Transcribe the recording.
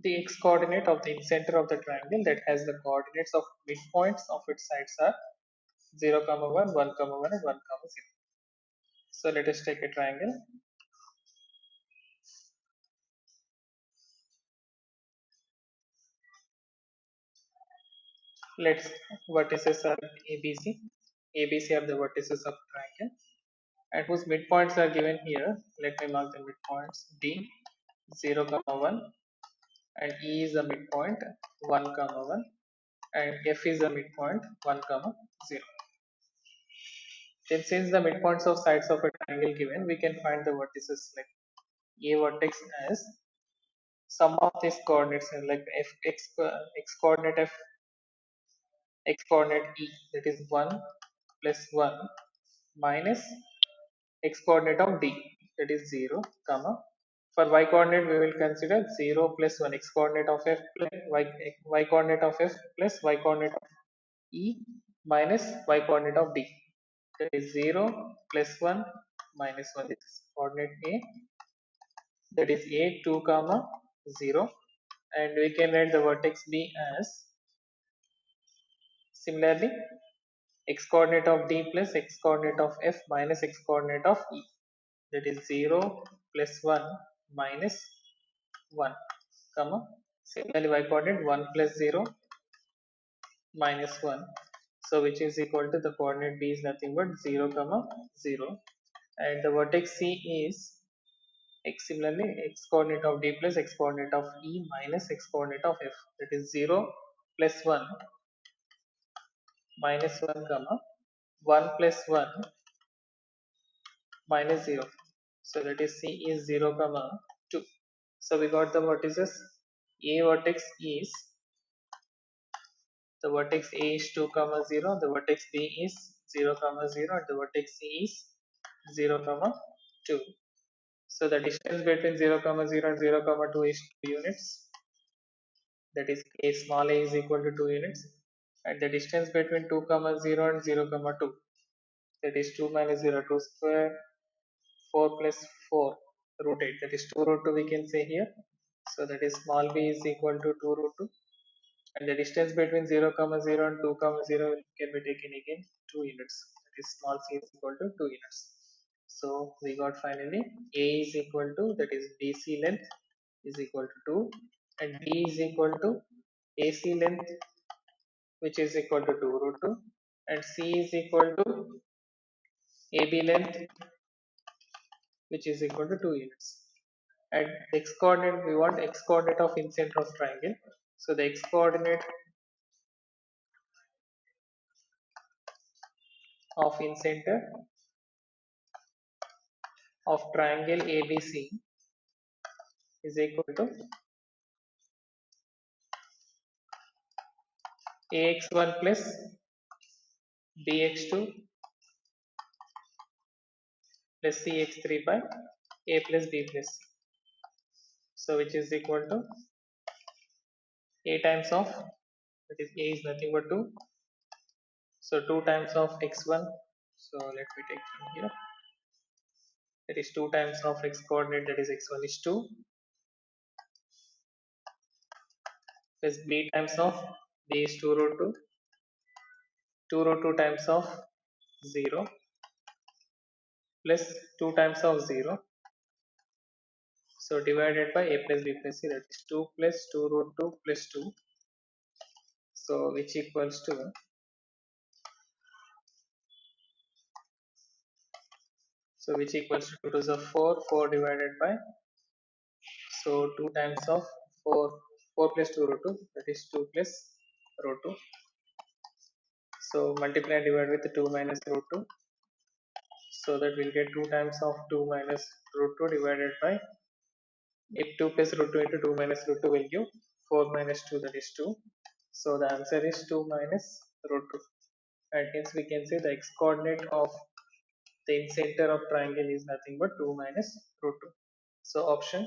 The x coordinate of the center of the triangle that has the coordinates of midpoints of its sides are 0, comma 1, 1, comma 1 and 1, comma 0. So let us take a triangle. Let's vertices are ABC. ABC are the vertices of triangle and whose midpoints are given here. Let me mark the midpoints. D 0, comma 1 and E is the midpoint 1, comma 1 and F is the midpoint 1, comma 0. Then since the midpoints of sides of a triangle given, we can find the vertices like A vertex as sum of these coordinates like x coordinate F, x coordinate E, that is 1 plus 1 minus x coordinate of D, that is 0, comma. For y coordinate we will consider 0 plus 1 x coordinate of F plus y coordinate of F plus y coordinate of E minus y coordinate of D, that is 0 plus 1 minus 1, this is coordinate A, that is A 2, comma 0, and we can write the vertex B as similarly x coordinate of D plus x coordinate of F minus x coordinate of E, that is 0 plus 1 minus 1, comma similarly y coordinate 1 plus 0 minus 1, so which is equal to the coordinate B is nothing but 0, comma 0, and the vertex C is similarly x coordinate of D plus x coordinate of E minus x coordinate of F, that is 0 plus 1 minus 1, comma 1 plus 1 minus 0, so that is C is 0, comma 2. So we got the vertices. A vertex is the vertex A is 2, comma 0, the vertex B is 0, comma 0 and the vertex C is 0, comma 2. So the distance between 0, comma 0 and 0, comma 2 is 2 units, that is a small a is equal to 2 units, and the distance between 2, comma 0 and 0, comma 2, that is 2 minus 0, 2 square, 4 plus 4 root 8, that is 2 root 2 we can say here, so that is small b is equal to 2 root 2, and the distance between 0, comma 0 and 2, comma 0 can be taken again 2 units, that is small c is equal to 2 units. So we got finally a is equal to, that is bc length is equal to 2 and b is equal to ac length which is equal to 2 root 2 and c is equal to ab length which is equal to 2 units. And x coordinate, we want x coordinate of incenter of triangle, so the x coordinate of incenter of triangle ABC is equal to ax1 plus bx2 plus cx3 by a plus b plus c, so which is equal to a times of, that is a is nothing but 2, so 2 times of x1, so let me take from here, that is 2 times of x coordinate, that is x1 is 2 plus b times of b is 2 root 2, 2 root 2 times of 0 plus 2 times of 0, so divided by a plus b plus c, that is 2 plus 2 root 2 plus 2, so which equals to, so which equals to 2 to the 4, 4 divided by, so 2 times of 4, 4 plus 2 root 2, that is 2 plus root 2, so multiply and divide with 2 minus root 2, so that we'll get 2 times of 2 minus root 2 divided by, if 2 plus root 2 into 2 minus root 2 will give 4 minus 2, that is 2, so the answer is 2 minus root 2, and hence we can say the x coordinate of the center of triangle is nothing but 2 minus root 2. So option